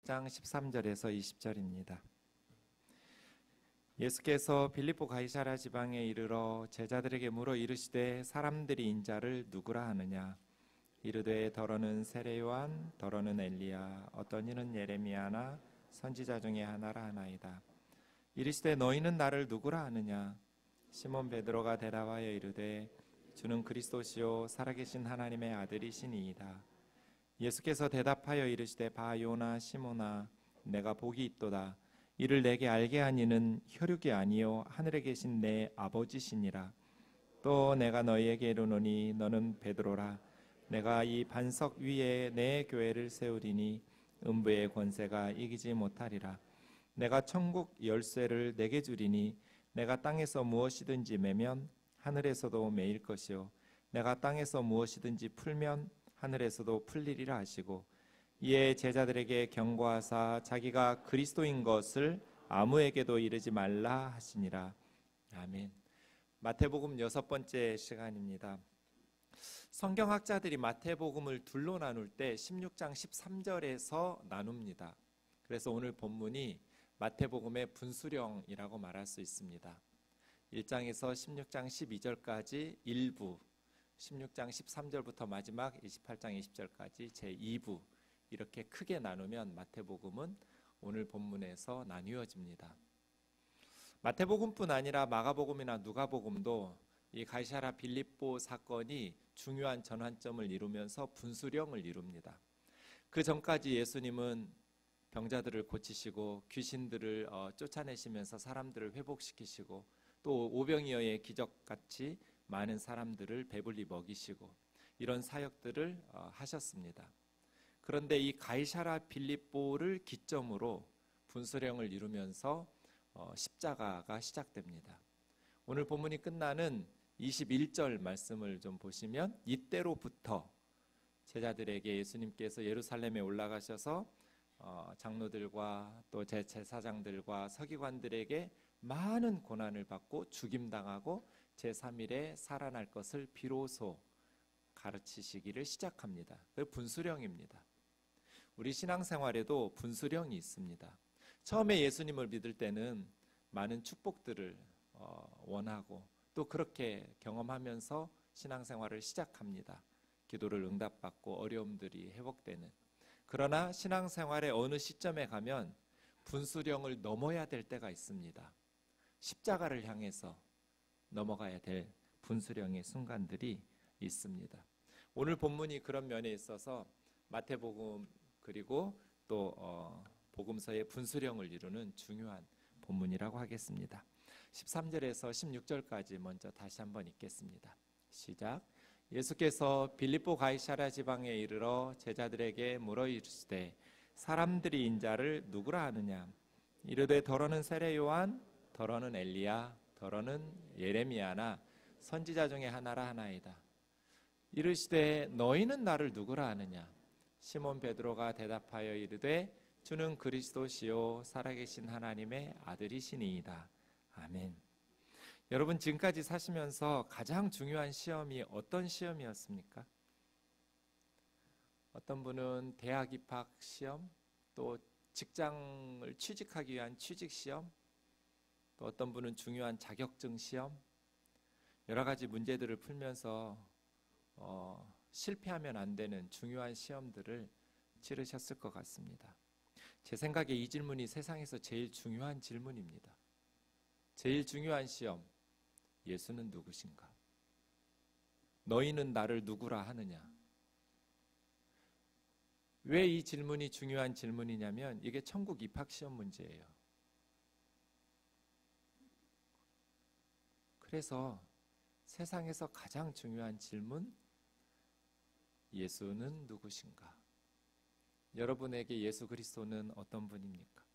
16장 13절에서 20절입니다. 예수께서 빌립보 가이사랴 지방에 이르러 제자들에게 물어 이르시되 사람들이 인자를 누구라 하느냐. 이르되 더러는 세례 요한, 더러는 엘리야, 어떤 이는 예레미야나 선지자 중에 하나라 하나이다. 이르시되 너희는 나를 누구라 하느냐. 시몬 베드로가 대답하여 이르되 주는 그리스도시요 살아계신 하나님의 아들이시니이다. 예수께서 대답하여 이르시되 봐 요나 시몬아, 내가 복이 있도다. 이를 내게 알게 한 이는 혈육이 아니요 하늘에 계신 내 아버지시니라. 또 내가 너희에게 이르노니 너는 베드로라. 내가 이 반석 위에 내 교회를 세우리니 음부의 권세가 이기지 못하리라. 내가 천국 열쇠를 내게 주리니 내가 땅에서 무엇이든지 매면 하늘에서도 매일 것이요 내가 땅에서 무엇이든지 풀면 하늘에서도 풀리리라 하시고, 이에 제자들에게 경고하사 자기가 그리스도인 것을 아무에게도 이르지 말라 하시니라. 아멘. 마태복음 6번째 시간입니다. 성경학자들이 마태복음을 둘로 나눌 때 16장 13절에서 나눕니다. 그래서 오늘 본문이 마태복음의 분수령이라고 말할 수 있습니다. 1장에서 16장 12절까지 일부, 16장 13절부터 마지막 28장 20절까지 제2부, 이렇게 크게 나누면 마태복음은 오늘 본문에서 나뉘어집니다. 마태복음뿐 아니라 마가복음이나 누가복음도 이 가이사랴 빌립보 사건이 중요한 전환점을 이루면서 분수령을 이룹니다. 그 전까지 예수님은 병자들을 고치시고 귀신들을 쫓아내시면서 사람들을 회복시키시고 또 오병이어의 기적같이 많은 사람들을 배불리 먹이시고 이런 사역들을 하셨습니다. 그런데 이 가이사랴 빌립보를 기점으로 분수령을 이루면서 십자가가 시작됩니다. 오늘 본문이 끝나는 21절 말씀을 좀 보시면, 이때로부터 제자들에게 예수님께서 예루살렘에 올라가셔서 장로들과 또 제사장들과 서기관들에게 많은 고난을 받고 죽임당하고 제3일에 살아날 것을 비로소 가르치시기를 시작합니다. 그 분수령입니다. 우리 신앙생활에도 분수령이 있습니다. 처음에 예수님을 믿을 때는 많은 축복들을 원하고 또 그렇게 경험하면서 신앙생활을 시작합니다. 기도를 응답받고 어려움들이 회복되는. 그러나 신앙생활의 어느 시점에 가면 분수령을 넘어야 될 때가 있습니다. 십자가를 향해서 넘어가야 될 분수령의 순간들이 있습니다. 오늘 본문이 그런 면에 있어서 마태복음 그리고 또 복음서의 분수령을 이루는 중요한 본문이라고 하겠습니다. 13절에서 16절까지 먼저 다시 한번 읽겠습니다. 시작. 예수께서 빌립보 가이사랴 지방에 이르러 제자들에게 물어 이르시되 사람들이 인자를 누구라 하느냐. 이르되 더러는 세례 요한, 더러는 엘리야, 더러는 예레미야나 선지자 중에 하나라 하나이다. 이르시되 너희는 나를 누구라 하느냐. 시몬 베드로가 대답하여 이르되 주는 그리스도시요 살아계신 하나님의 아들이시니이다. 아멘. 여러분, 지금까지 사시면서 가장 중요한 시험이 어떤 시험이었습니까? 어떤 분은 대학 입학 시험, 또 직장을 취직하기 위한 취직 시험, 또 어떤 분은 중요한 자격증 시험, 여러 가지 문제들을 풀면서 실패하면 안 되는 중요한 시험들을 치르셨을 것 같습니다. 제 생각에 이 질문이 세상에서 제일 중요한 질문입니다. 제일 중요한 시험, 예수는 누구신가? 너희는 나를 누구라 하느냐? 왜 이 질문이 중요한 질문이냐면 이게 천국 입학 시험 문제예요. 그래서 세상에서 가장 중요한 질문, 예수는 누구신가? 여러분에게 예수 그리스도는 어떤 분입니까?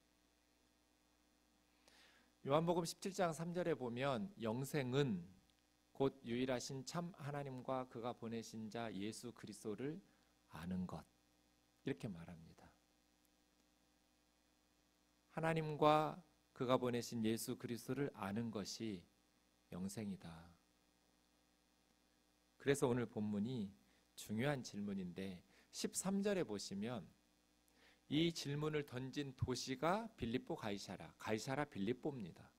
요한복음 17장 3절에 보면 영생은 곧 유일하신 참 하나님과 그가 보내신 자 예수 그리스도를 아는 것, 이렇게 말합니다. 하나님과 그가 보내신 예수 그리스도를 아는 것이 영생이다. 그래서 오늘 본문이 중요한 질문인데 13절에 보시면 이 질문을 던진 도시가 빌립보 가이사라 빌립보입니다.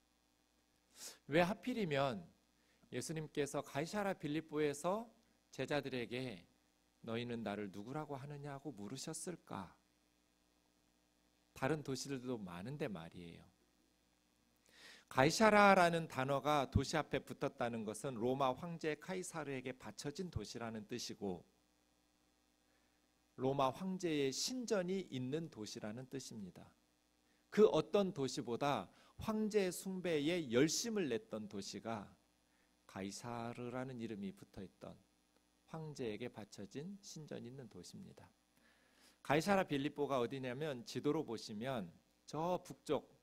왜 하필이면 예수님께서 가이사라 빌립보에서 제자들에게 너희는 나를 누구라고 하느냐고 물으셨을까? 다른 도시들도 많은데 말이에요. 가이사라라는 단어가 도시 앞에 붙었다는 것은 로마 황제 카이사르에게 바쳐진 도시라는 뜻이고, 로마 황제의 신전이 있는 도시라는 뜻입니다. 그 어떤 도시보다 황제 숭배에 열심을 냈던 도시가 가이사르라는 이름이 붙어있던 황제에게 바쳐진 신전이 있는 도시입니다. 가이사라 빌립보가 어디냐면 지도로 보시면 저 북쪽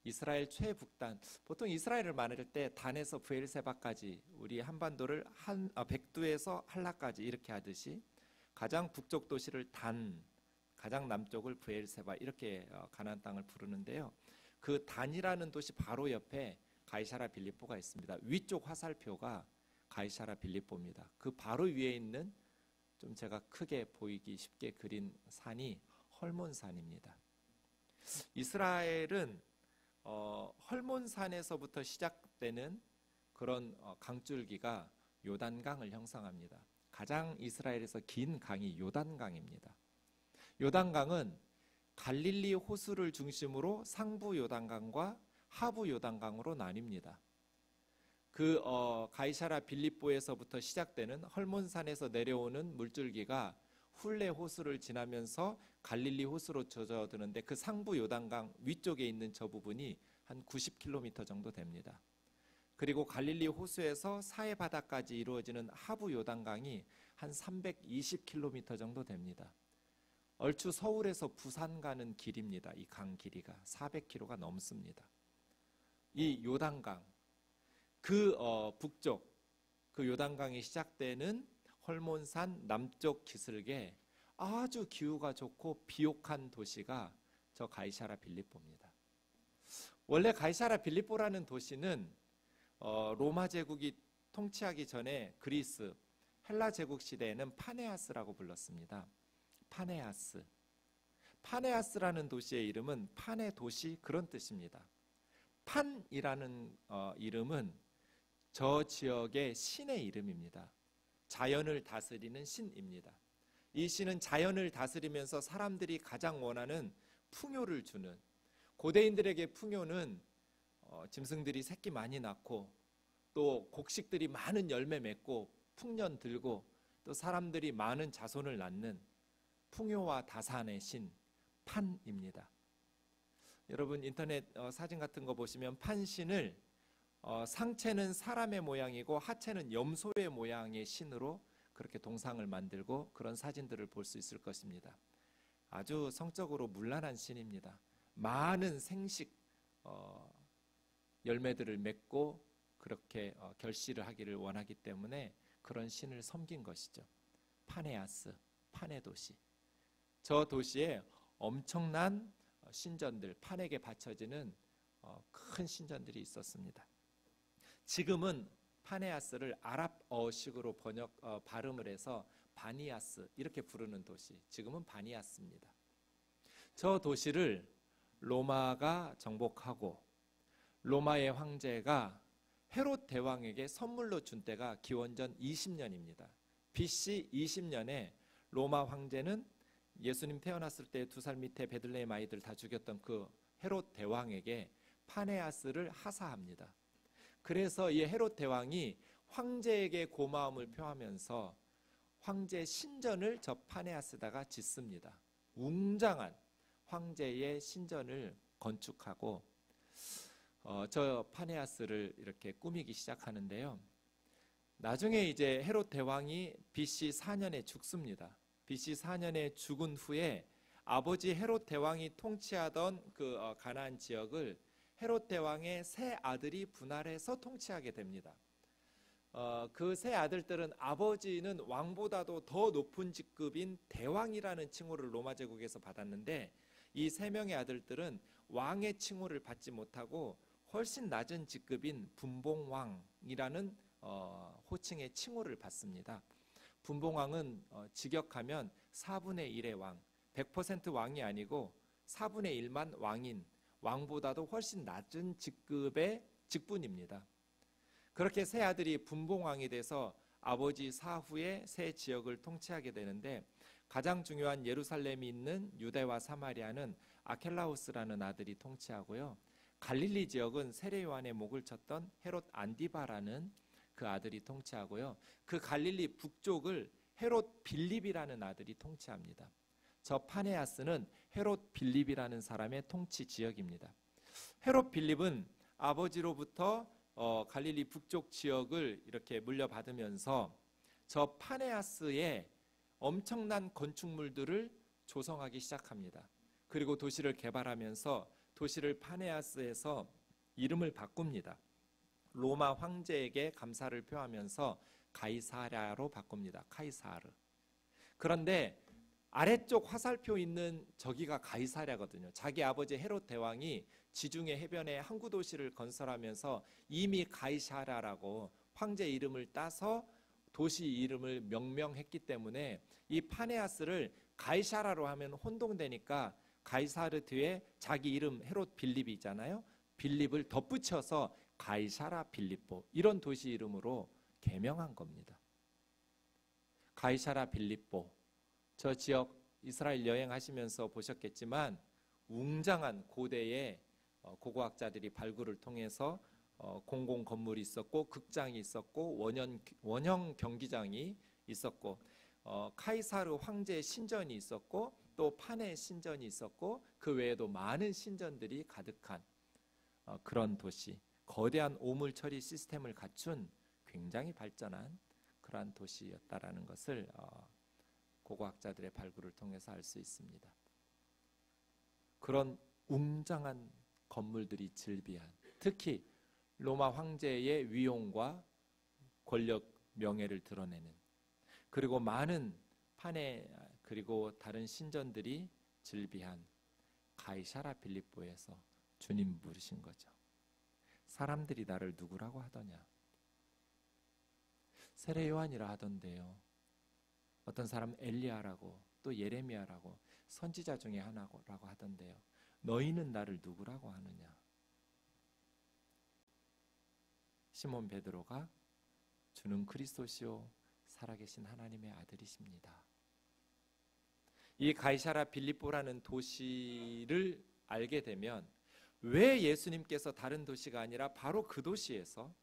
이스라엘 최북단, 보통 이스라엘을 말할 때 단에서 브엘세바까지, 우리 한반도를 백두에서 한라까지 이렇게 하듯이 가장 북쪽 도시를 단, 가장 남쪽을 브엘세바, 이렇게 가나안 땅을 부르는데요. 그 단이라는 도시 바로 옆에 가이사라 빌립보가 있습니다. 위쪽 화살표가 가이사라 빌립보입니다. 그 바로 위에 있는, 좀 제가 크게 보이기 쉽게 그린 산이 헐몬산입니다. 이스라엘은 헐몬산에서부터 시작되는 그런 강줄기가 요단강을 형성합니다. 가장 이스라엘에서 긴 강이 요단강입니다. 요단강은 갈릴리 호수를 중심으로 상부 요단강과 하부 요단강으로 나뉩니다. 그 가이사라 빌립보에서부터 시작되는 헐몬산에서 내려오는 물줄기가 훌레 호수를 지나면서 갈릴리 호수로 젖어드는데, 그 상부 요단강 위쪽에 있는 저 부분이 한 90km 정도 됩니다. 그리고 갈릴리 호수에서 사해 바다까지 이루어지는 하부 요단강이 한 320km 정도 됩니다. 얼추 서울에서 부산 가는 길입니다. 이 강 길이가 400km가 넘습니다. 이 요단강, 그 북쪽, 그 요단강이 시작되는 헐몬산 남쪽 기슭에 아주 기후가 좋고 비옥한 도시가 저 가이사라 빌립보입니다. 원래 가이사라 빌립보라는 도시는 로마 제국이 통치하기 전에 그리스, 헬라 제국 시대에는 파네아스라고 불렀습니다. 파네아스라는 도시의 이름은 판의 도시, 그런 뜻입니다. 판이라는 이름은 저 지역의 신의 이름입니다. 자연을 다스리는 신입니다. 이 신은 자연을 다스리면서 사람들이 가장 원하는 풍요를 주는, 고대인들에게 풍요는 짐승들이 새끼 많이 낳고 또 곡식들이 많은 열매 맺고 풍년 들고 또 사람들이 많은 자손을 낳는 풍요와 다산의 신 판입니다. 여러분 인터넷 사진 같은 거 보시면 판신을 상체는 사람의 모양이고 하체는 염소의 모양의 신으로 그렇게 동상을 만들고 그런 사진들을 볼 수 있을 것입니다. 아주 성적으로 문란한 신입니다. 많은 생식 열매들을 맺고 그렇게 결실을 하기를 원하기 때문에 그런 신을 섬긴 것이죠. 파네아스, 판의 도시. 저 도시에 엄청난 신전들, 판에게 바쳐지는 큰 신전들이 있었습니다. 지금은 파네아스를 아랍어식으로 발음을 해서 바니아스 이렇게 부르는 도시, 지금은 바니아스입니다. 저 도시를 로마가 정복하고 로마의 황제가 헤롯 대왕에게 선물로 준 때가 기원전 20년입니다. BC 20년에 로마 황제는 예수님 태어났을 때 2살 밑에 베들레헴 아이들 다 죽였던 그 헤롯 대왕에게 파네아스를 하사합니다. 그래서 이 헤롯 대왕이 황제에게 고마움을 표하면서 황제 신전을 저 파네아스다가 짓습니다. 웅장한 황제의 신전을 건축하고 저 파네아스를 이렇게 꾸미기 시작하는데요. 나중에 이제 헤롯 대왕이 BC 4년에 죽습니다. BC 4년에 죽은 후에 아버지 헤롯 대왕이 통치하던 그 가나안 지역을 헤롯 대왕의 세 아들이 분할해서 통치하게 됩니다. 그 세 아들들은 아버지는 왕보다도 더 높은 직급인 대왕이라는 칭호를 로마 제국에서 받았는데 이 세 명의 아들들은 왕의 칭호를 받지 못하고 훨씬 낮은 직급인 분봉왕이라는 호칭의 칭호를 받습니다. 분봉왕은 직역하면 4분의 1의 왕, 100% 왕이 아니고 4분의 1만 왕인, 왕보다도 훨씬 낮은 직급의 직분입니다. 그렇게 세 아들이 분봉왕이 돼서 아버지 사후에 세 지역을 통치하게 되는데, 가장 중요한 예루살렘이 있는 유대와 사마리아는 아켈라우스라는 아들이 통치하고요. 갈릴리 지역은 세례 요한의 목을 쳤던 헤롯 안디바라는 그 아들이 통치하고요. 그 갈릴리 북쪽을 헤롯 빌립이라는 아들이 통치합니다. 저 파네아스는 헤롯 빌립이라는 사람의 통치 지역입니다. 헤롯 빌립은 아버지로부터 갈릴리 북쪽 지역을 이렇게 물려받으면서 저 파네아스의 엄청난 건축물들을 조성하기 시작합니다. 그리고 도시를 개발하면서 도시를 파네아스에서 이름을 바꿉니다. 로마 황제에게 감사를 표하면서 가이사랴로 바꿉니다. 카이사르. 그런데 아래쪽 화살표 있는 저기가 가이사랴거든요. 자기 아버지 헤롯 대왕이 지중해 해변에 항구 도시를 건설하면서 이미 가이사랴라고 황제 이름을 따서 도시 이름을 명명했기 때문에 이 파네아스를 가이사랴로 하면 혼동되니까 가이사르 뒤에 자기 이름 헤롯 빌립이 있잖아요. 빌립을 덧붙여서 가이사라 빌립보, 이런 도시 이름으로 개명한 겁니다. 가이사라 빌립보, 저 지역 이스라엘 여행하시면서 보셨겠지만 웅장한 고대의 고고학자들이 발굴을 통해서 공공 건물이 있었고, 극장이 있었고, 원형 경기장이 있었고, 카이사르 황제의 신전이 있었고, 또 판의 신전이 있었고, 그 외에도 많은 신전들이 가득한 그런 도시, 거대한 오물 처리 시스템을 갖춘 굉장히 발전한 그러한 도시였다라는 것을 고고학자들의 발굴을 통해서 알 수 있습니다. 그런 웅장한 건물들이 즐비한, 특히 로마 황제의 위용과 권력, 명예를 드러내는, 그리고 많은 판에 그리고 다른 신전들이 즐비한 가이사라 빌립보에서 주님 부르신 거죠. 사람들이 나를 누구라고 하더냐? 세례 요한이라 하던데요. 어떤 사람 엘리야라고, 또 예레미야라고, 선지자 중에 하나라고 하던데요. 너희는 나를 누구라고 하느냐? 시몬 베드로가 주는 그리스도시요 살아계신 하나님의 아들이십니다. 이 가이사라 빌립보라는 도시를 알게 되면 왜 예수님께서 다른 도시가 아니라 바로 그 도시에서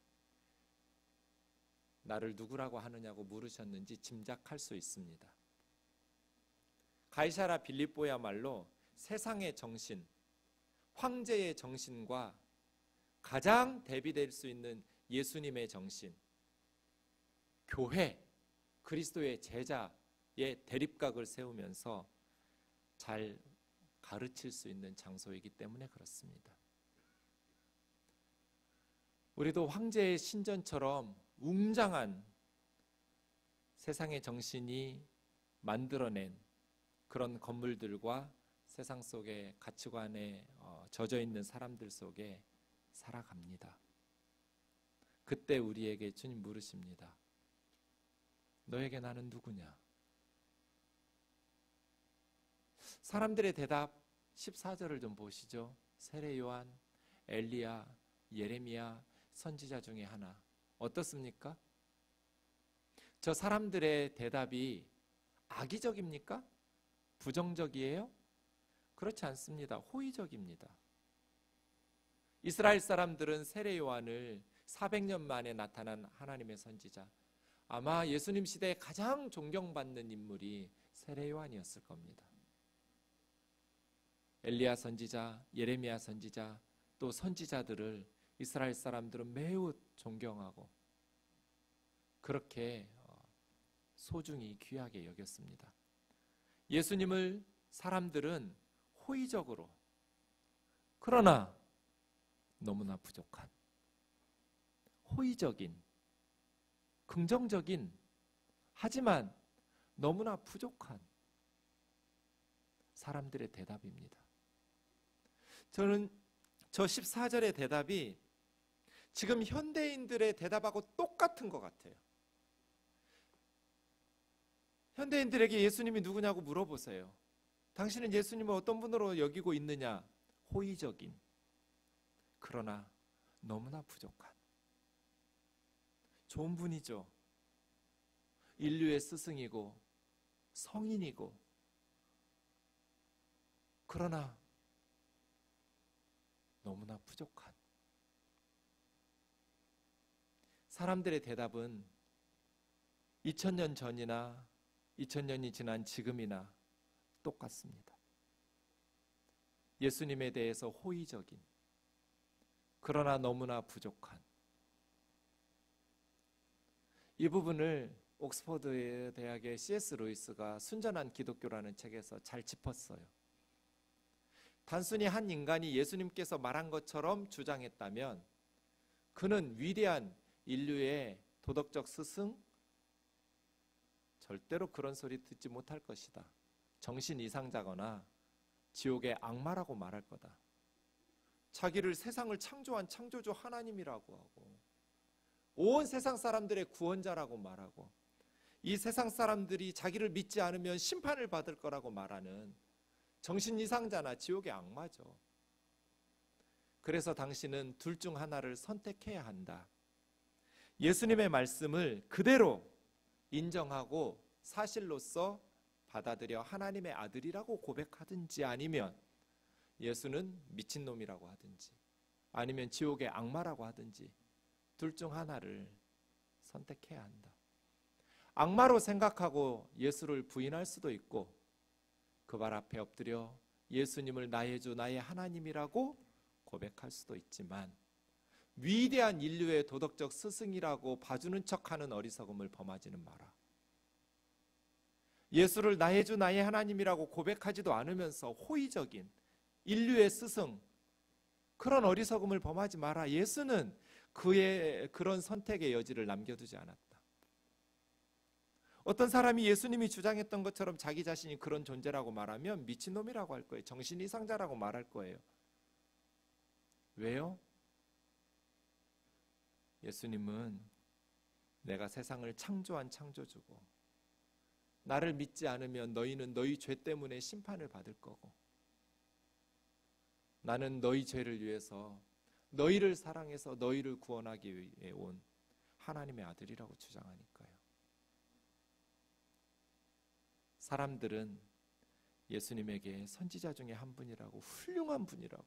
나를 누구라고 하느냐고 물으셨는지 짐작할 수 있습니다. 가이사라 빌립보야말로 세상의 정신, 황제의 정신과 가장 대비될 수 있는 예수님의 정신, 교회, 그리스도의 제자의 대립각을 세우면서 잘 가르칠 수 있는 장소이기 때문에 그렇습니다. 우리도 황제의 신전처럼 웅장한 세상의 정신이 만들어낸 그런 건물들과 세상 속의 가치관에 젖어 있는 사람들 속에 살아갑니다. 그때 우리에게 주님 물으십니다. 너에게 나는 누구냐? 사람들의 대답 14절을 좀 보시죠. 세례 요한, 엘리야, 예레미야, 선지자 중에 하나. 어떻습니까? 저 사람들의 대답이 악의적입니까? 부정적이에요? 그렇지 않습니다. 호의적입니다. 이스라엘 사람들은 세례 요한을 400년 만에 나타난 하나님의 선지자, 아마 예수님 시대에 가장 존경받는 인물이 세례 요한이었을 겁니다. 엘리야 선지자, 예레미야 선지자, 또 선지자들을 이스라엘 사람들은 매우 존경하고 그렇게 소중히 귀하게 여겼습니다. 예수님을 사람들은 호의적으로, 그러나 너무나 부족한, 호의적인, 긍정적인, 하지만 너무나 부족한 사람들의 대답입니다. 저는 저 14절의 대답이 지금 현대인들의 대답하고 똑같은 것 같아요. 현대인들에게 예수님이 누구냐고 물어보세요. 당신은 예수님을 어떤 분으로 여기고 있느냐? 호의적인, 그러나 너무나 부족한 좋은 분이죠. 인류의 스승이고 성인이고, 그러나 너무나 부족한. 사람들의 대답은 2000년 전이나 2000년이 지난 지금이나 똑같습니다. 예수님에 대해서 호의적인, 그러나 너무나 부족한. 이 부분을 옥스퍼드 대학의 C.S. 루이스가 순전한 기독교라는 책에서 잘 짚었어요. 단순히 한 인간이 예수님께서 말한 것처럼 주장했다면 그는 위대한 인류의 도덕적 스승? 절대로 그런 소리 듣지 못할 것이다. 정신 이상자거나 지옥의 악마라고 말할 거다. 자기를 세상을 창조한 창조주 하나님이라고 하고, 온 세상 사람들의 구원자라고 말하고, 이 세상 사람들이 자기를 믿지 않으면 심판을 받을 거라고 말하는 정신 이상자나 지옥의 악마죠. 그래서 당신은 둘 중 하나를 선택해야 한다. 예수님의 말씀을 그대로 인정하고 사실로서 받아들여 하나님의 아들이라고 고백하든지, 아니면 예수는 미친놈이라고 하든지, 아니면 지옥의 악마라고 하든지, 둘 중 하나를 선택해야 한다. 악마로 생각하고 예수를 부인할 수도 있고, 그 발 앞에 엎드려 예수님을 나의 주 나의 하나님이라고 고백할 수도 있지만, 위대한 인류의 도덕적 스승이라고 봐주는 척하는 어리석음을 범하지는 마라. 예수를 나의 주 나의 하나님이라고 고백하지도 않으면서 호의적인 인류의 스승, 그런 어리석음을 범하지 마라. 예수는 그의 그런 선택의 여지를 남겨두지 않았다. 어떤 사람이 예수님이 주장했던 것처럼 자기 자신이 그런 존재라고 말하면 미친놈이라고 할 거예요. 정신 이상자라고 말할 거예요. 왜요? 예수님은 내가 세상을 창조한 창조주고, 나를 믿지 않으면 너희는 너희 죄 때문에 심판을 받을 거고, 나는 너희 죄를 위해서 너희를 사랑해서 너희를 구원하기 위해 온 하나님의 아들이라고 주장하니까요. 사람들은 예수님에게 선지자 중에 한 분이라고, 훌륭한 분이라고,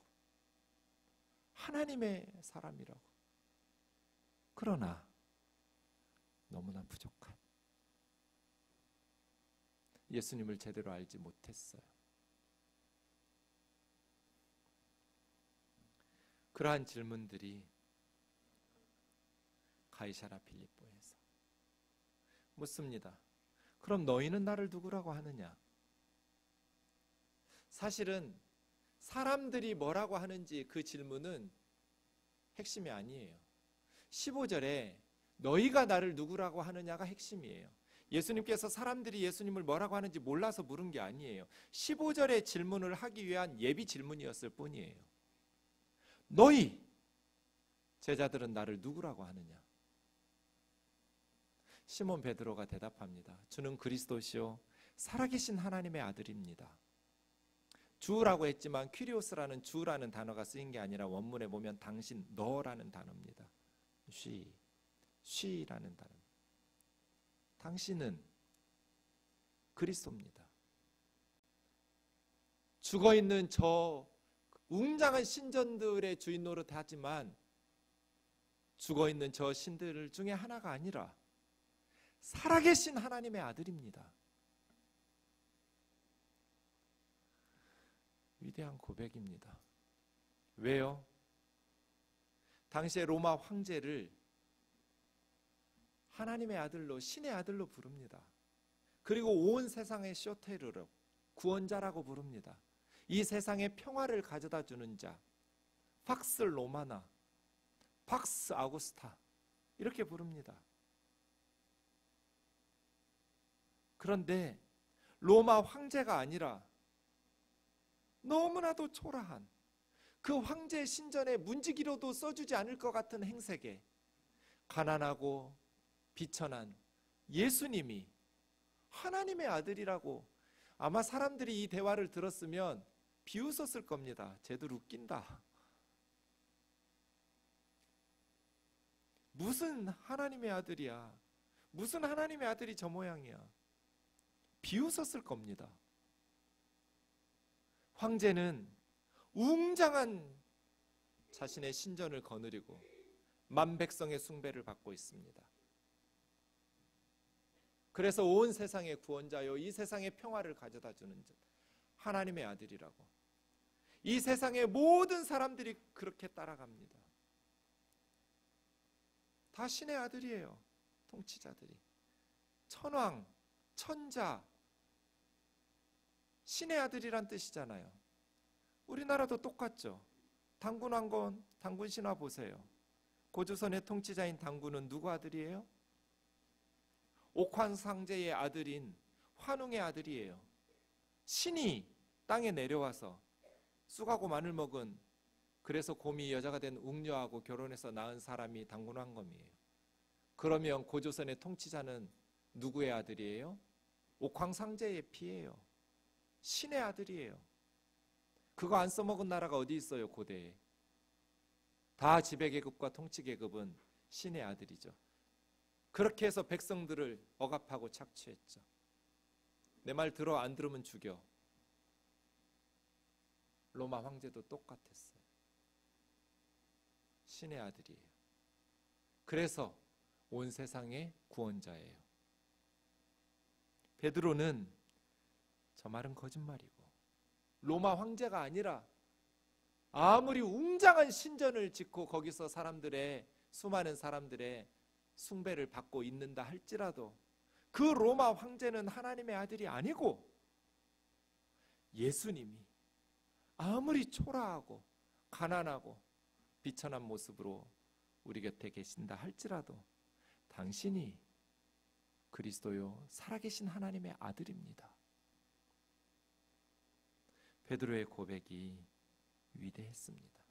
하나님의 사람이라고, 그러나 너무나 부족한, 예수님을 제대로 알지 못했어요. 그러한 질문들이 가이사랴 필립보에서 묻습니다. 그럼 너희는 나를 누구라고 하느냐? 사실은 사람들이 뭐라고 하는지 그 질문은 핵심이 아니에요. 15절에 너희가 나를 누구라고 하느냐가 핵심이에요. 예수님께서 사람들이 예수님을 뭐라고 하는지 몰라서 물은 게 아니에요. 15절의 질문을 하기 위한 예비 질문이었을 뿐이에요. 너희 제자들은 나를 누구라고 하느냐? 시몬 베드로가 대답합니다. 주는 그리스도시요 살아계신 하나님의 아들입니다. 주라고 했지만 퀴리오스라는 주라는 단어가 쓰인 게 아니라 원문에 보면 당신, 너라는 단어입니다. 쉬라는 단어. 당신은 그리스도입니다. 죽어있는 저 웅장한 신전들의 주인 노릇하지만 죽어있는 저 신들 중에 하나가 아니라 살아계신 하나님의 아들입니다. 위대한 고백입니다. 왜요? 당시에 로마 황제를 하나님의 아들로, 신의 아들로 부릅니다. 그리고 온 세상의 쇼테르로, 구원자라고 부릅니다. 이 세상에 평화를 가져다 주는 자, 팍스 로마나, 팍스 아우구스타, 이렇게 부릅니다. 그런데 로마 황제가 아니라 너무나도 초라한, 그 황제 신전에 문지기로도 써주지 않을 것 같은 행색에 가난하고 비천한 예수님이 하나님의 아들이라고 아마 사람들이 이 대화를 들었으면 비웃었을 겁니다. 쟤들 웃긴다. 무슨 하나님의 아들이야. 무슨 하나님의 아들이 저 모양이야. 비웃었을 겁니다. 황제는 웅장한 자신의 신전을 거느리고 만백성의 숭배를 받고 있습니다. 그래서 온 세상의 구원자요, 이 세상의 평화를 가져다 주는 하나님의 아들이라고. 이 세상의 모든 사람들이 그렇게 따라갑니다. 다 신의 아들이에요. 통치자들이. 천왕, 천자, 신의 아들이란 뜻이잖아요. 우리나라도 똑같죠. 당군왕건, 당군신화 보세요. 고조선의 통치자인 당군은 누구 아들이에요? 옥황상제의 아들인 환웅의 아들이에요. 신이 땅에 내려와서 쑥하고 마늘 먹은, 그래서 곰이 여자가 된 웅녀하고 결혼해서 낳은 사람이 당군왕검이에요. 그러면 고조선의 통치자는 누구의 아들이에요? 옥황상제의 피예요. 신의 아들이에요. 그거 안 써먹은 나라가 어디 있어요, 고대에. 다 지배계급과 통치계급은 신의 아들이죠. 그렇게 해서 백성들을 억압하고 착취했죠. 내 말 들어, 안 들으면 죽여. 로마 황제도 똑같았어요. 신의 아들이에요. 그래서 온 세상의 구원자예요. 베드로는 저 말은 거짓말이고, 로마 황제가 아니라 아무리 웅장한 신전을 짓고 거기서 수많은 사람들의 숭배를 받고 있는다 할지라도 그 로마 황제는 하나님의 아들이 아니고, 예수님이 아무리 초라하고 가난하고 비천한 모습으로 우리 곁에 계신다 할지라도 당신이 그리스도요, 살아계신 하나님의 아들입니다. 베드로의 고백이 위대했습니다.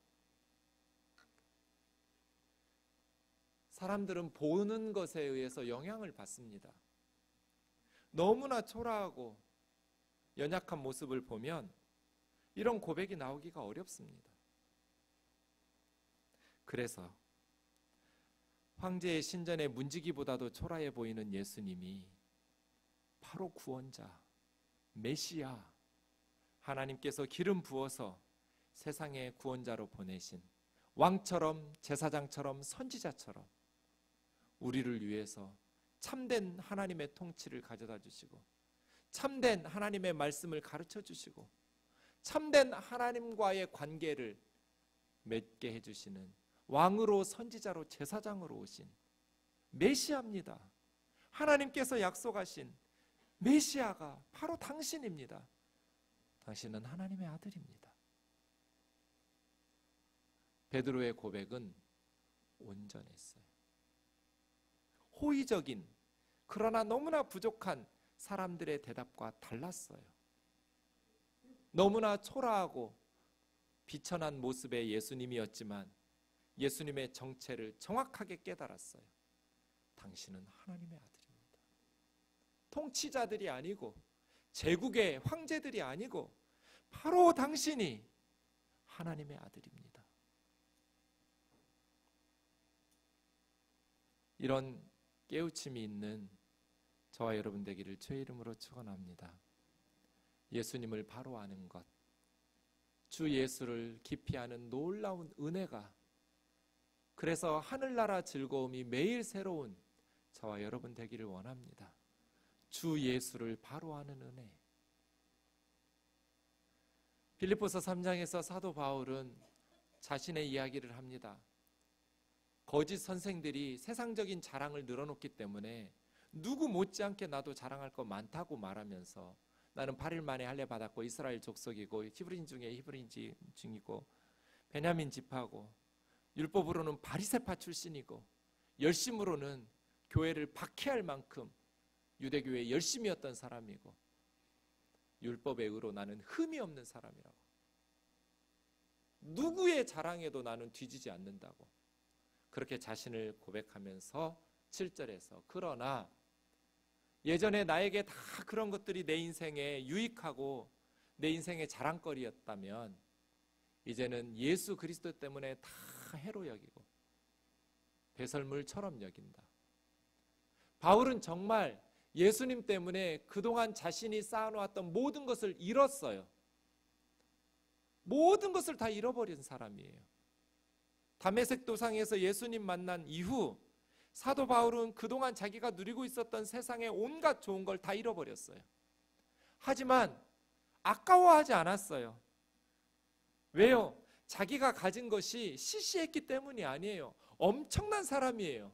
사람들은 보는 것에 의해서 영향을 받습니다. 너무나 초라하고 연약한 모습을 보면 이런 고백이 나오기가 어렵습니다. 그래서 황제의 신전의 문지기보다도 초라해 보이는 예수님이 바로 구원자, 메시아, 하나님께서 기름 부어서 세상의 구원자로 보내신 왕처럼, 제사장처럼, 선지자처럼 우리를 위해서 참된 하나님의 통치를 가져다 주시고, 참된 하나님의 말씀을 가르쳐 주시고, 참된 하나님과의 관계를 맺게 해주시는 왕으로, 선지자로, 제사장으로 오신 메시아입니다. 하나님께서 약속하신 메시아가 바로 당신입니다. 당신은 하나님의 아들입니다. 베드로의 고백은 온전했어요. 호의적인, 그러나 너무나 부족한 사람들의 대답과 달랐어요. 너무나 초라하고 비천한 모습의 예수님이었지만 예수님의 정체를 정확하게 깨달았어요. 당신은 하나님의 아들입니다. 통치자들이 아니고 제국의 황제들이 아니고 바로 당신이 하나님의 아들입니다. 이런 깨우침이 있는 저와 여러분 되기를 주의 이름으로 축원합니다. 예수님을 바로 아는 것, 주 예수를 깊이 아는 놀라운 은혜가, 그래서 하늘나라 즐거움이 매일 새로운 저와 여러분 되기를 원합니다. 주 예수를 바로 아는 은혜. 빌립보서 3장에서 사도 바울은 자신의 이야기를 합니다. 거짓 선생들이 세상적인 자랑을 늘어놓기 때문에 누구 못지않게 나도 자랑할 거 많다고 말하면서, 나는 8일 만에 할례 받았고 이스라엘 족속이고 히브리인 중에 히브리인 중이고 베냐민 지파고, 율법으로는 바리새파 출신이고, 열심으로는 교회를 박해할 만큼 유대교회에 열심이었던 사람이고, 율법의 의로 나는 흠이 없는 사람이라고, 누구의 자랑에도 나는 뒤지지 않는다고 그렇게 자신을 고백하면서 7절에서 그러나 예전에 나에게 다 그런 것들이 내 인생에 유익하고 내 인생의 자랑거리였다면 이제는 예수 그리스도 때문에 다 해로 여기고 배설물처럼 여긴다. 바울은 정말 예수님 때문에 그동안 자신이 쌓아놓았던 모든 것을 잃었어요. 모든 것을 다 잃어버린 사람이에요. 다메섹 도상에서 예수님 만난 이후 사도 바울은 그동안 자기가 누리고 있었던 세상의 온갖 좋은 걸 다 잃어버렸어요. 하지만 아까워하지 않았어요. 왜요? 자기가 가진 것이 시시했기 때문이 아니에요. 엄청난 사람이에요.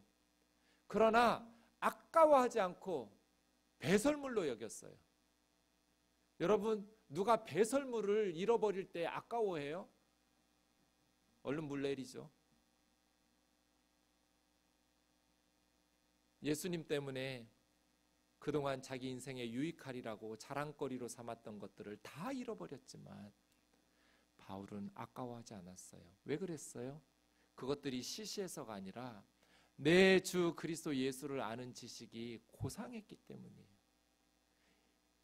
그러나 아까워하지 않고 배설물로 여겼어요. 여러분, 누가 배설물을 잃어버릴 때 아까워해요? 얼른 물 내리죠. 예수님 때문에 그동안 자기 인생에 유익하리라고 자랑거리로 삼았던 것들을 다 잃어버렸지만 바울은 아까워하지 않았어요. 왜 그랬어요? 그것들이 시시해서가 아니라 내 주 그리스도 예수를 아는 지식이 고상했기 때문이에요.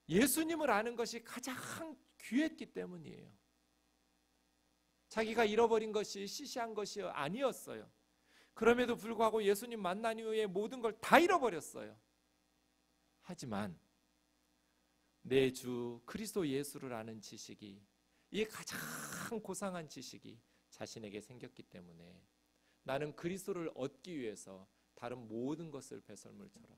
예수님을 아는 것이 가장 귀했기 때문이에요. 자기가 잃어버린 것이 시시한 것이 아니었어요. 그럼에도 불구하고 예수님 만난 이후에 모든 걸 다 잃어버렸어요. 하지만 내 주 그리스도 예수를 아는 지식이, 이 가장 고상한 지식이 자신에게 생겼기 때문에 나는 그리스도를 얻기 위해서 다른 모든 것을 배설물처럼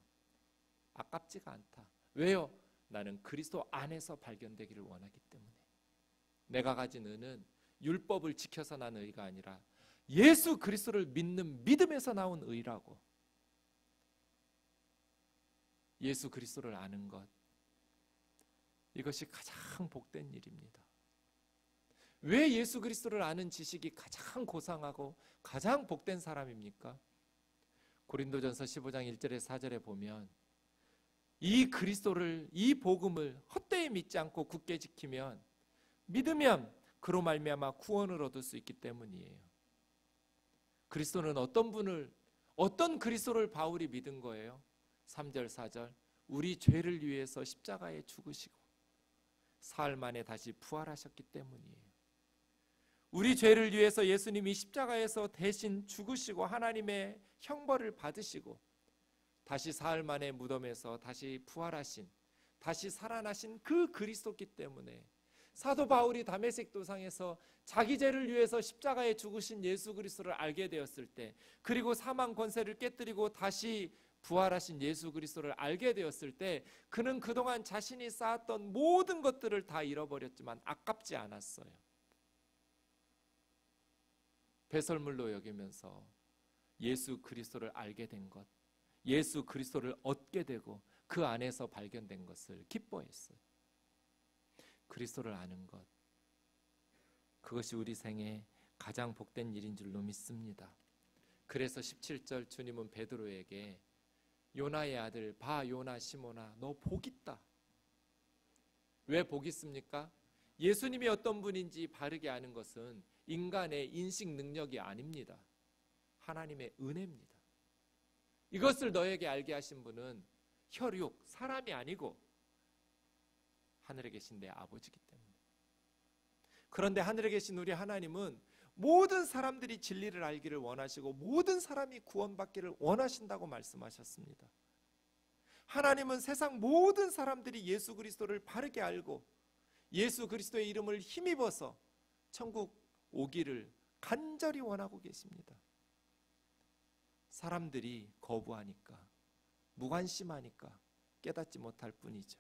아깝지가 않다. 왜요? 나는 그리스도 안에서 발견되기를 원하기 때문에. 내가 가진 의는 율법을 지켜서 난 의가 아니라 예수 그리스도를 믿는 믿음에서 나온 의라고. 예수 그리스도를 아는 것, 이것이 가장 복된 일입니다. 왜 예수 그리스도를 아는 지식이 가장 고상하고 가장 복된 사람입니까? 고린도전서 15장 1절에 4절에 보면 이 그리스도를, 이 복음을 헛되이 믿지 않고 굳게 지키면, 믿으면 그로 말미암아 구원을 얻을 수 있기 때문이에요. 그리스도는 어떤 그리스도를 바울이 믿은 거예요? 3절 4절, 우리 죄를 위해서 십자가에 죽으시고 사흘 만에 다시 부활하셨기 때문이에요. 우리 죄를 위해서 예수님이 십자가에서 대신 죽으시고 하나님의 형벌을 받으시고 다시 사흘 만에 무덤에서 다시 부활하신, 다시 살아나신 그 그리스도기 때문에 사도 바울이 다메섹 도상에서 자기 죄를 위해서 십자가에 죽으신 예수 그리스도를 알게 되었을 때, 그리고 사망 권세를 깨뜨리고 다시 부활하신 예수 그리스도를 알게 되었을 때, 그는 그동안 자신이 쌓았던 모든 것들을 다 잃어버렸지만 아깝지 않았어요. 배설물로 여기면서 예수 그리스도를 알게 된 것, 예수 그리스도를 얻게 되고 그 안에서 발견된 것을 기뻐했어요. 그리스도를 아는 것, 그것이 우리 생에 가장 복된 일인 줄로 믿습니다. 그래서 17절 주님은 베드로에게 요나의 아들 바 요나 시몬아, 너 복 있다. 왜 복 있습니까? 예수님이 어떤 분인지 바르게 아는 것은 인간의 인식 능력이 아닙니다. 하나님의 은혜입니다. 이것을 너에게 알게 하신 분은 혈육, 사람이 아니고 하늘에 계신 내 아버지이기 때문에. 그런데 하늘에 계신 우리 하나님은 모든 사람들이 진리를 알기를 원하시고 모든 사람이 구원받기를 원하신다고 말씀하셨습니다. 하나님은 세상 모든 사람들이 예수 그리스도를 바르게 알고 예수 그리스도의 이름을 힘입어서 천국 오기를 간절히 원하고 계십니다. 사람들이 거부하니까, 무관심하니까 깨닫지 못할 뿐이죠.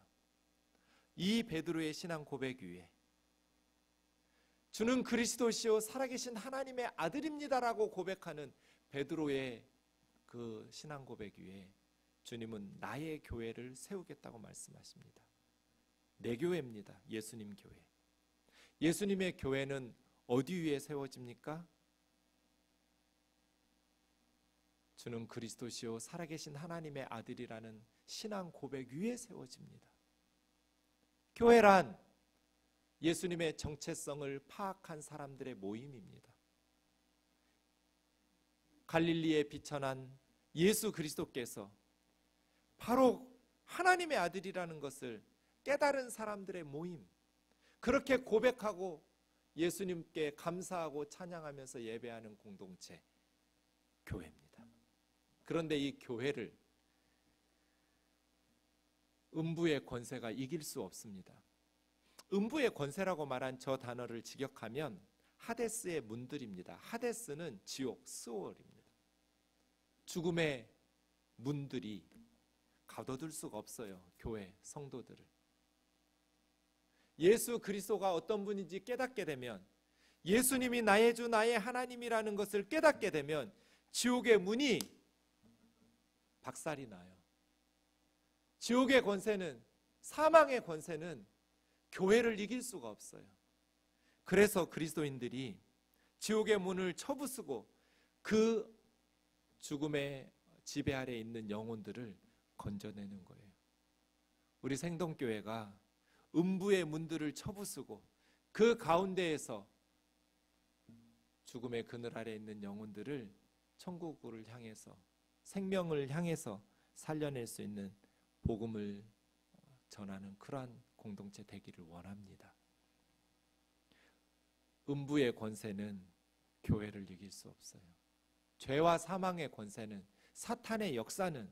이 베드로의 신앙 고백 위에 주는 그리스도시요 살아계신 하나님의 아들입니다라고 고백하는 베드로의 그 신앙 고백 위에 주님은 나의 교회를 세우겠다고 말씀하십니다. 내 교회입니다. 예수님 교회. 예수님의 교회는 어디 위에 세워집니까? 주는 그리스도시요 살아계신 하나님의 아들이라는 신앙 고백 위에 세워집니다. 교회란 예수님의 정체성을 파악한 사람들의 모임입니다. 갈릴리에 비천한 예수 그리스도께서 바로 하나님의 아들이라는 것을 깨달은 사람들의 모임, 그렇게 고백하고 예수님께 감사하고 찬양하면서 예배하는 공동체, 교회입니다. 그런데 이 교회를 음부의 권세가 이길 수 없습니다. 음부의 권세라고 말한 저 단어를 직역하면 하데스의 문들입니다. 하데스는 지옥, 스월입니다. 죽음의 문들이 가둬둘 수가 없어요. 교회 성도들을. 예수 그리스도가 어떤 분인지 깨닫게 되면, 예수님이 나의 주 나의 하나님이라는 것을 깨닫게 되면 지옥의 문이 박살이 나요. 지옥의 권세는, 사망의 권세는 교회를 이길 수가 없어요. 그래서 그리스도인들이 지옥의 문을 쳐부수고 그 죽음의 지배 아래 있는 영혼들을 건져내는 거예요. 우리 생동교회가 음부의 문들을 쳐부수고 그 가운데에서 죽음의 그늘 아래 있는 영혼들을 천국을 향해서, 생명을 향해서 살려낼 수 있는 복음을 전하는 그러한 공동체 되기를 원합니다. 음부의 권세는 교회를 이길 수 없어요. 죄와 사망의 권세는, 사탄의 역사는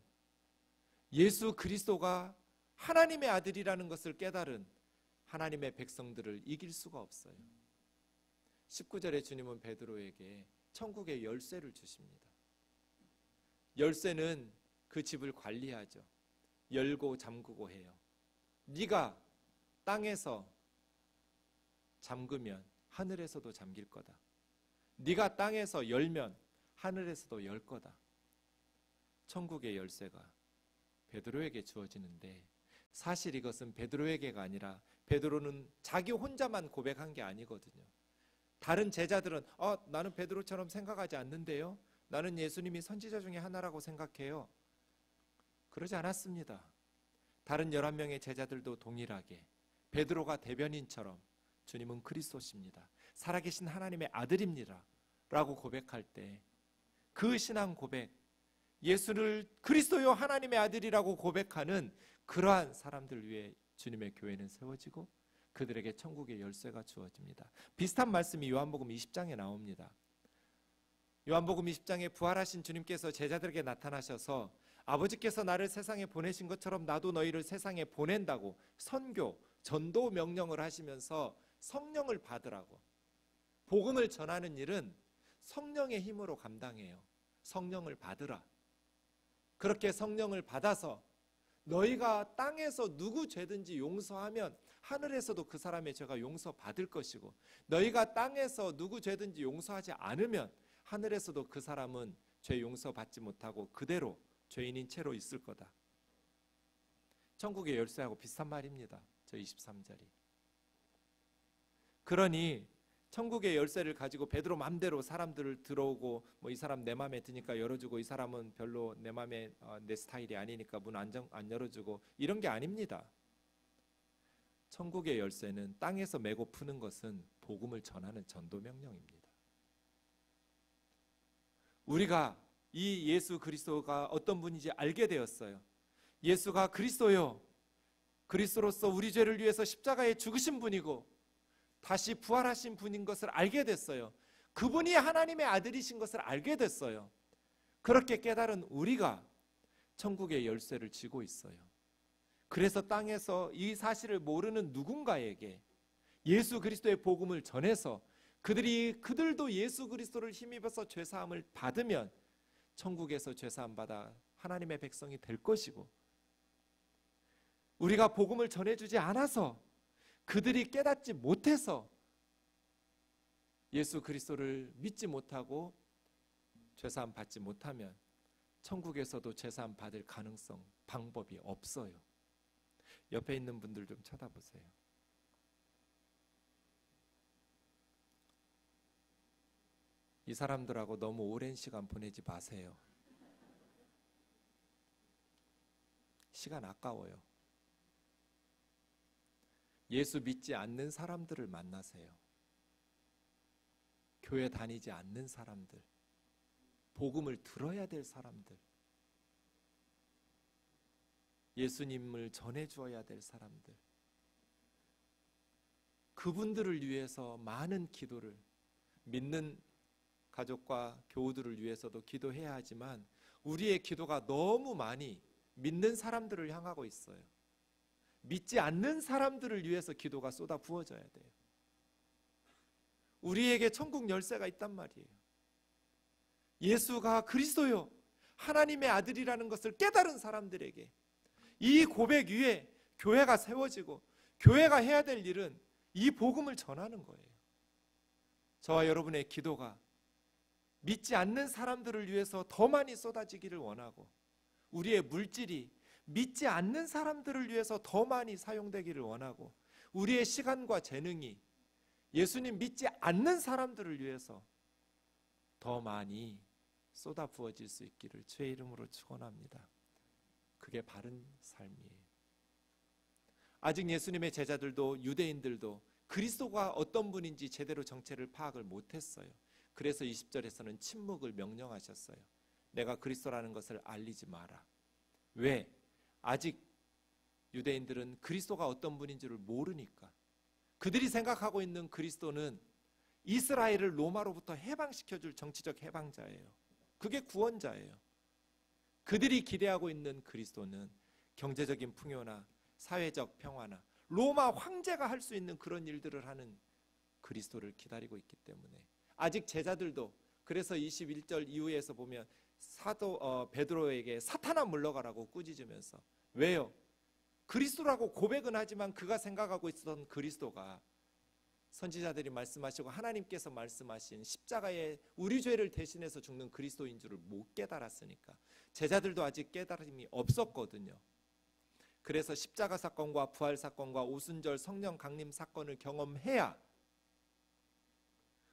예수 그리스도가 하나님의 아들이라는 것을 깨달은 하나님의 백성들을 이길 수가 없어요. 19절에 주님은 베드로에게 천국의 열쇠를 주십니다. 열쇠는 그 집을 관리하죠. 열고 잠그고 해요. 네가 땅에서 잠그면 하늘에서도 잠길 거다. 네가 땅에서 열면 하늘에서도 열 거다. 천국의 열쇠가 베드로에게 주어지는데, 사실 이것은 베드로에게가 아니라 베드로는 자기 혼자만 고백한 게 아니거든요. 다른 제자들은 나는 베드로처럼 생각하지 않는데요, 나는 예수님이 선지자 중에 하나라고 생각해요. 그러지 않았습니다. 다른 11명의 제자들도 동일하게 베드로가 대변인처럼 주님은 그리스도십니다, 살아계신 하나님의 아들입니다 라고 고백할 때, 그 신앙 고백, 예수를 그리스도요 하나님의 아들이라고 고백하는 그러한 사람들 위해 주님의 교회는 세워지고 그들에게 천국의 열쇠가 주어집니다. 비슷한 말씀이 요한복음 20장에 나옵니다. 요한복음 20장에 부활하신 주님께서 제자들에게 나타나셔서 아버지께서 나를 세상에 보내신 것처럼 나도 너희를 세상에 보낸다고 선교, 전도 명령을 하시면서 성령을 받으라고, 복음을 전하는 일은 성령의 힘으로 감당해요. 성령을 받으라. 그렇게 성령을 받아서 너희가 땅에서 누구 죄든지 용서하면 하늘에서도 그 사람의 죄가 용서받을 것이고, 너희가 땅에서 누구 죄든지 용서하지 않으면 하늘에서도 그 사람은 죄 용서받지 못하고 그대로 죄인인 채로 있을 거다. 천국의 열쇠하고 비슷한 말입니다. 저 23절이. 그러니 천국의 열쇠를 가지고 베드로 맘대로 사람들을 들어오고, 이 사람 내 맘에 드니까 열어주고, 이 사람은 별로 내 맘에 내 스타일이 아니니까 문 안 열어주고, 이런 게 아닙니다. 천국의 열쇠는 땅에서 메고 푸는 것은 복음을 전하는 전도 명령입니다. 우리가 이 예수 그리스도가 어떤 분인지 알게 되었어요. 예수가 그리스도요, 그리스도로서 우리 죄를 위해서 십자가에 죽으신 분이고 다시 부활하신 분인 것을 알게 됐어요. 그분이 하나님의 아들이신 것을 알게 됐어요. 그렇게 깨달은 우리가 천국의 열쇠를 쥐고 있어요. 그래서 땅에서 이 사실을 모르는 누군가에게 예수 그리스도의 복음을 전해서 그들도 예수 그리스도를 힘입어서 죄사함을 받으면 천국에서 죄사함 받아 하나님의 백성이 될 것이고, 우리가 복음을 전해주지 않아서 그들이 깨닫지 못해서 예수 그리스도를 믿지 못하고 죄사함 받지 못하면 천국에서도 죄사함 받을 가능성, 방법이 없어요. 옆에 있는 분들 좀 쳐다보세요. 이 사람들하고 너무 오랜 시간 보내지 마세요. 시간 아까워요. 예수 믿지 않는 사람들을 만나세요. 교회 다니지 않는 사람들, 복음을 들어야 될 사람들. 예수님을 전해주어야 될 사람들, 그분들을 위해서 많은 기도를, 믿는 가족과 교우들을 위해서도 기도해야 하지만 우리의 기도가 너무 많이 믿는 사람들을 향하고 있어요. 믿지 않는 사람들을 위해서 기도가 쏟아 부어져야 돼요. 우리에게 천국 열쇠가 있단 말이에요. 예수가 그리스도요, 하나님의 아들이라는 것을 깨달은 사람들에게 이 고백 위에 교회가 세워지고 교회가 해야 될 일은 이 복음을 전하는 거예요. 저와 여러분의 기도가 믿지 않는 사람들을 위해서 더 많이 쏟아지기를 원하고, 우리의 물질이 믿지 않는 사람들을 위해서 더 많이 사용되기를 원하고, 우리의 시간과 재능이 예수님 믿지 않는 사람들을 위해서 더 많이 쏟아 부어질 수 있기를 주의 이름으로 축원합니다. 그게 바른 삶이에요. 아직 예수님의 제자들도 유대인들도 그리스도가 어떤 분인지 제대로 정체를 파악을 못했어요. 그래서 20절에서는 침묵을 명령하셨어요. 내가 그리스도라는 것을 알리지 마라. 왜? 아직 유대인들은 그리스도가 어떤 분인지를 모르니까. 그들이 생각하고 있는 그리스도는 이스라엘을 로마로부터 해방시켜줄 정치적 해방자예요. 그게 구원자예요. 그들이 기대하고 있는 그리스도는 경제적인 풍요나 사회적 평화나 로마 황제가 할 수 있는 그런 일들을 하는 그리스도를 기다리고 있기 때문에 아직 제자들도, 그래서 21절 이후에서 보면 사도 베드로에게 사탄아 물러가라고 꾸짖으면서, 왜요? 그리스도라고 고백은 하지만 그가 생각하고 있었던 그리스도가 선지자들이 말씀하시고 하나님께서 말씀하신 십자가에 우리 죄를 대신해서 죽는 그리스도인 줄을 못 깨달았으니까 제자들도 아직 깨달음이 없었거든요. 그래서 십자가 사건과 부활 사건과 오순절 성령 강림 사건을 경험해야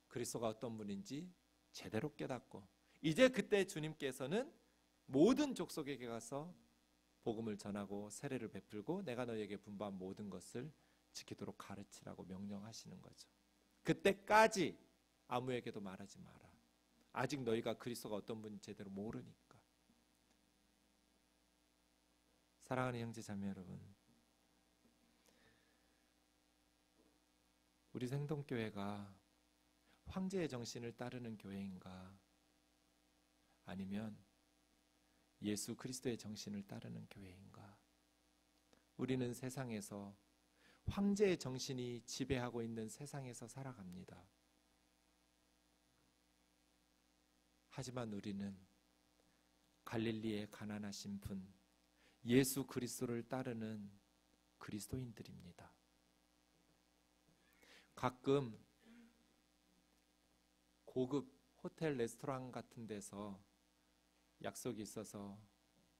그리스도가 어떤 분인지 제대로 깨닫고, 이제 그때 주님께서는 모든 족속에게 가서 복음을 전하고 세례를 베풀고 내가 너희에게 분부한 모든 것을 지키도록 가르치라고 명령하시는 거죠. 그때까지 아무에게도 말하지 마라. 아직 너희가 그리스도가 어떤 분인지 제대로 모르니까. 사랑하는 형제 자매 여러분, 우리 생동교회가 황제의 정신을 따르는 교회인가, 아니면 예수 그리스도의 정신을 따르는 교회인가? 우리는 세상에서 황제의 정신이 지배하고 있는 세상에서 살아갑니다. 하지만 우리는 갈릴리의 가난하신 분 예수 그리스도를 따르는 그리스도인들입니다. 가끔 고급 호텔 레스토랑 같은 데서 약속이 있어서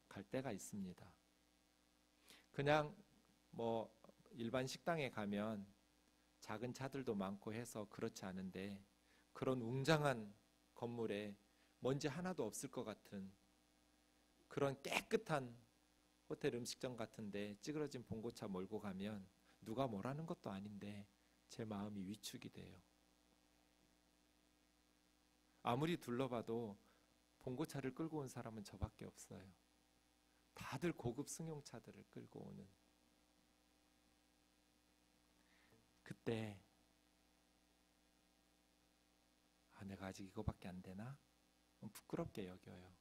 갈 때가 있습니다. 그냥 일반 식당에 가면 작은 차들도 많고 해서 그렇지 않은데, 그런 웅장한 건물에 먼지 하나도 없을 것 같은 그런 깨끗한 호텔 음식점 같은데 찌그러진 봉고차 몰고 가면 누가 뭐라는 것도 아닌데 제 마음이 위축이 돼요. 아무리 둘러봐도 봉고차를 끌고 온 사람은 저밖에 없어요. 다들 고급 승용차들을 끌고 오는. 그때 내가 아직 이거밖에 안 되나? 부끄럽게 여겨요.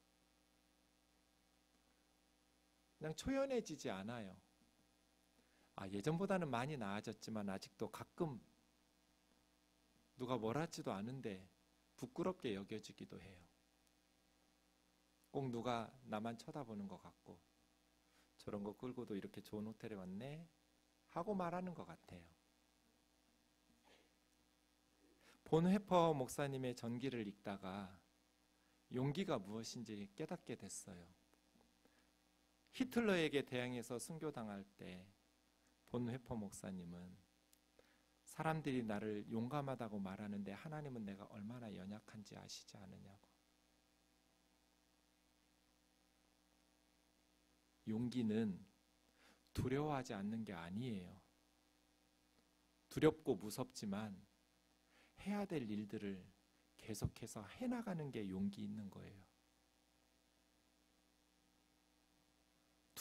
그냥 초연해지지 않아요. 예전보다는 많이 나아졌지만 아직도 가끔 누가 뭐라 하지도 않은데 부끄럽게 여겨지기도 해요. 꼭 누가 나만 쳐다보는 것 같고, 저런 거 끌고도 이렇게 좋은 호텔에 왔네 하고 말하는 것 같아요. 본회퍼 목사님의 전기를 읽다가 용기가 무엇인지 깨닫게 됐어요. 히틀러에게 대항해서 순교당할 때 본회퍼 목사님은 사람들이 나를 용감하다고 말하는데 하나님은 내가 얼마나 연약한지 아시지 않느냐고. 용기는 두려워하지 않는 게 아니에요. 두렵고 무섭지만 해야 될 일들을 계속해서 해나가는 게 용기 있는 거예요.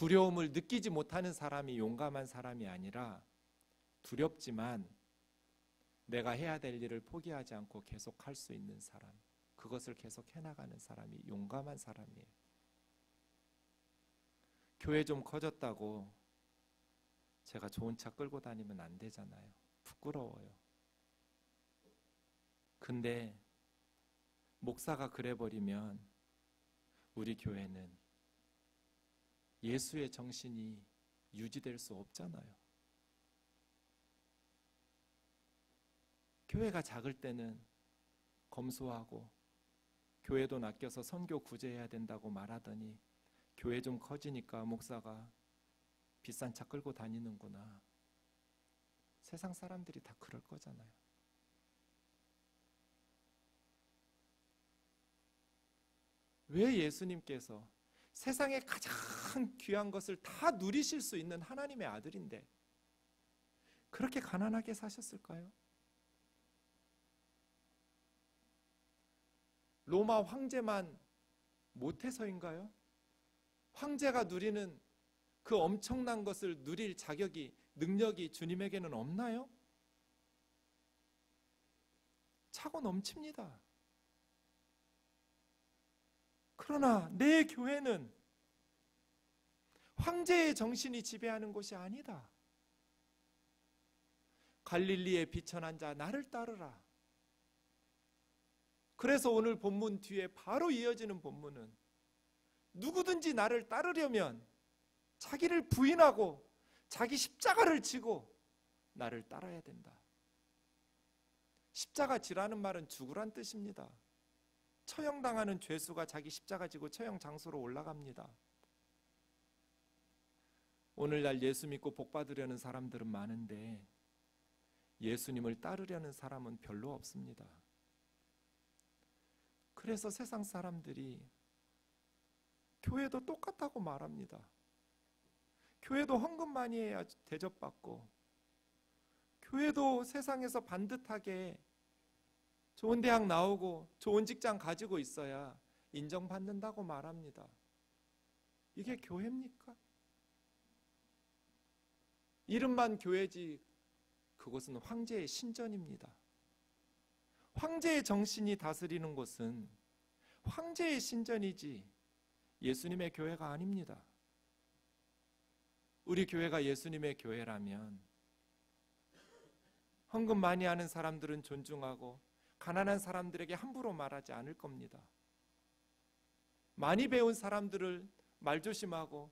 두려움을 느끼지 못하는 사람이 용감한 사람이 아니라 두렵지만 내가 해야 될 일을 포기하지 않고 계속 할 수 있는 사람, 그것을 계속 해나가는 사람이 용감한 사람이에요. 교회 좀 커졌다고 제가 좋은 차 끌고 다니면 안 되잖아요. 부끄러워요. 근데 목사가 그래버리면 우리 교회는 예수의 정신이 유지될 수 없잖아요. 교회가 작을 때는 검소하고 교회도 낚여서 선교 구제해야 된다고 말하더니 교회 좀 커지니까 목사가 비싼 차 끌고 다니는구나. 세상 사람들이 다 그럴 거잖아요. 왜 예수님께서 세상에 가장 귀한 것을 다 누리실 수 있는 하나님의 아들인데 그렇게 가난하게 사셨을까요? 로마 황제만 못해서인가요? 황제가 누리는 그 엄청난 것을 누릴 자격이, 능력이 주님에게는 없나요? 차고 넘칩니다. 그러나 내 교회는 황제의 정신이 지배하는 곳이 아니다. 갈릴리에 비천한 자 나를 따르라. 그래서 오늘 본문 뒤에 바로 이어지는 본문은 누구든지 나를 따르려면 자기를 부인하고 자기 십자가를 지고 나를 따라야 된다. 십자가 지라는 말은 죽으란 뜻입니다. 처형당하는 죄수가 자기 십자가 지고 처형 장소로 올라갑니다. 오늘날 예수 믿고 복 받으려는 사람들은 많은데 예수님을 따르려는 사람은 별로 없습니다. 그래서 세상 사람들이 교회도 똑같다고 말합니다. 교회도 헌금 많이 해야 대접받고, 교회도 세상에서 반듯하게 좋은 대학 나오고 좋은 직장 가지고 있어야 인정받는다고 말합니다. 이게 교회입니까? 이름만 교회지 그것은 황제의 신전입니다. 황제의 정신이 다스리는 곳은 황제의 신전이지 예수님의 교회가 아닙니다. 우리 교회가 예수님의 교회라면 헌금 많이 하는 사람들은 존중하고 가난한 사람들에게 함부로 말하지 않을 겁니다. 많이 배운 사람들을 말조심하고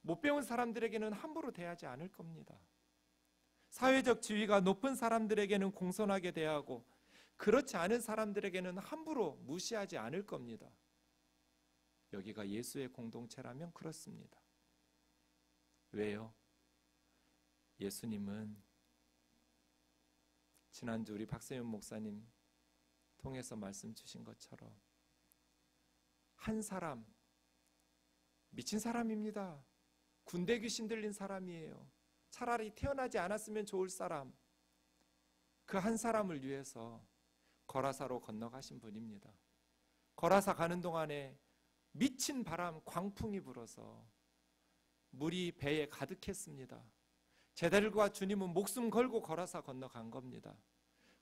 못 배운 사람들에게는 함부로 대하지 않을 겁니다. 사회적 지위가 높은 사람들에게는 공손하게 대하고 그렇지 않은 사람들에게는 함부로 무시하지 않을 겁니다. 여기가 예수의 공동체라면 그렇습니다. 왜요? 예수님은 지난주 우리 박세윤 목사님 통해서 말씀 주신 것처럼 한 사람, 미친 사람입니다. 군대 귀신 들린 사람이에요. 차라리 태어나지 않았으면 좋을 사람, 그 한 사람을 위해서 거라사로 건너가신 분입니다. 거라사 가는 동안에 미친 바람, 광풍이 불어서 물이 배에 가득했습니다. 제자들과 주님은 목숨 걸고 거라사 건너간 겁니다.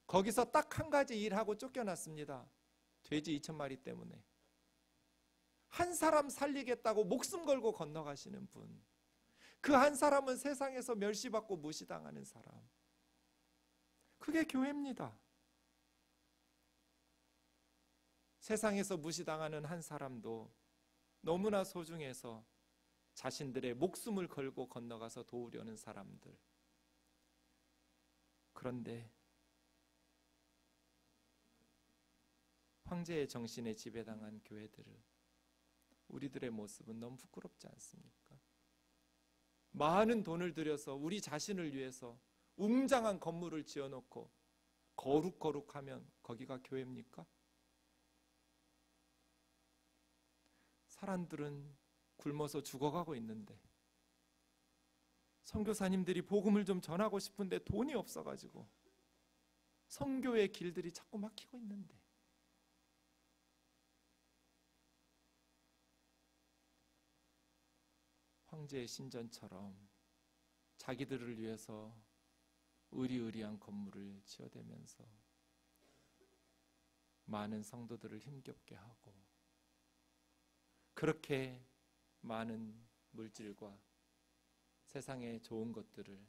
거기서 딱 한 가지 일하고 쫓겨났습니다. 돼지 2,000마리 때문에. 한 사람 살리겠다고 목숨 걸고 건너가시는 분. 그 한 사람은 세상에서 멸시받고 무시당하는 사람. 그게 교회입니다. 세상에서 무시당하는 한 사람도 너무나 소중해서 자신들의 목숨을 걸고 건너가서 도우려는 사람들. 그런데 황제의 정신에 지배당한 교회들을, 우리들의 모습은 너무 부끄럽지 않습니까? 많은 돈을 들여서 우리 자신을 위해서 웅장한 건물을 지어놓고 거룩거룩하면 거기가 교회입니까? 사람들은 굶어서 죽어가고 있는데, 선교사님들이 복음을 좀 전하고 싶은데 돈이 없어가지고 선교의 길들이 자꾸 막히고 있는데, 황제의 신전처럼 자기들을 위해서 의리의리한 건물을 지어대면서 많은 성도들을 힘겹게 하고 그렇게 많은 물질과 세상의 좋은 것들을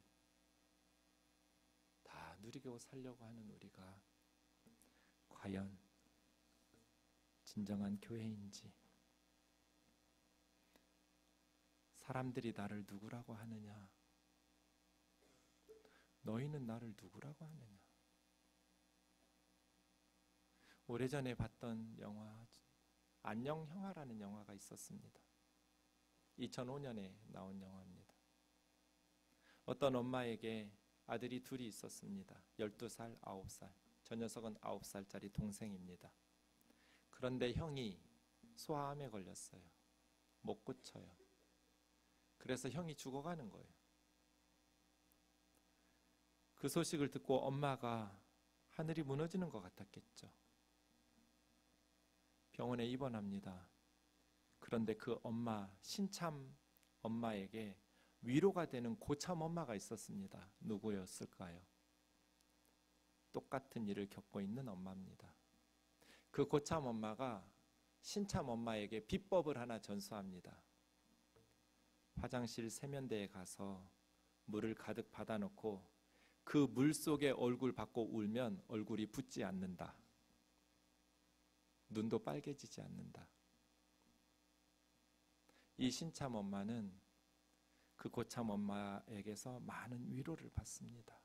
다 누리고 살려고 하는 우리가 과연 진정한 교회인지, 사람들이 나를 누구라고 하느냐, 너희는 나를 누구라고 하느냐. 오래전에 봤던 영화 안녕 형아라는 영화가 있었습니다. 2005년에 나온 영화입니다. 어떤 엄마에게 아들이 둘이 있었습니다. 12살, 9살. 저 녀석은 9살짜리 동생입니다. 그런데 형이 소아암에 걸렸어요. 못 고쳐요. 그래서 형이 죽어가는 거예요. 그 소식을 듣고 엄마가 하늘이 무너지는 것 같았겠죠. 병원에 입원합니다. 그런데 그 엄마, 신참 엄마에게 위로가 되는 고참 엄마가 있었습니다. 누구였을까요? 똑같은 일을 겪고 있는 엄마입니다. 그 고참 엄마가 신참 엄마에게 비법을 하나 전수합니다. 화장실 세면대에 가서 물을 가득 받아놓고 그 물 속에 얼굴 받고 울면 얼굴이 붓지 않는다. 눈도 빨개지지 않는다. 이 신참 엄마는 그 고참 엄마에게서 많은 위로를 받습니다.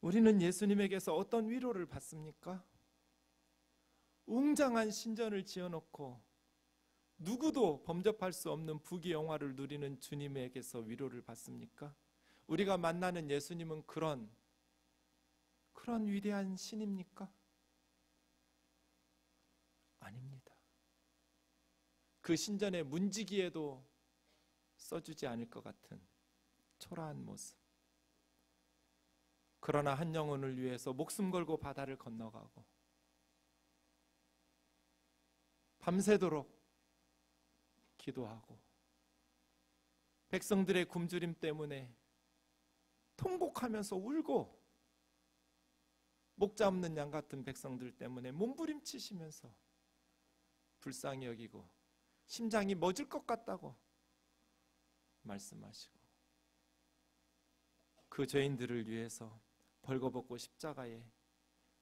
우리는 예수님에게서 어떤 위로를 받습니까? 웅장한 신전을 지어놓고 누구도 범접할 수 없는 부귀영화를 누리는 주님에게서 위로를 받습니까? 우리가 만나는 예수님은 그런 위대한 신입니까? 아닙니다. 그 신전의 문지기에도 써주지 않을 것 같은 초라한 모습. 그러나 한 영혼을 위해서 목숨 걸고 바다를 건너가고 밤새도록 기도하고 백성들의 굶주림 때문에 통곡하면서 울고 목자 없는 양 같은 백성들 때문에 몸부림치시면서 불쌍히 여기고 심장이 멎을 것 같다고 말씀하시고 그 죄인들을 위해서 벌거벗고 십자가에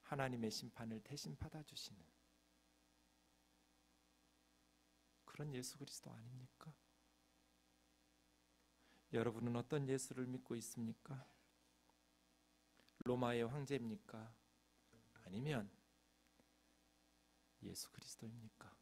하나님의 심판을 대신 받아주시는 그런 예수 그리스도 아닙니까? 여러분은 어떤 예수를 믿고 있습니까? 로마의 황제입니까? 아니면 예수 그리스도입니까?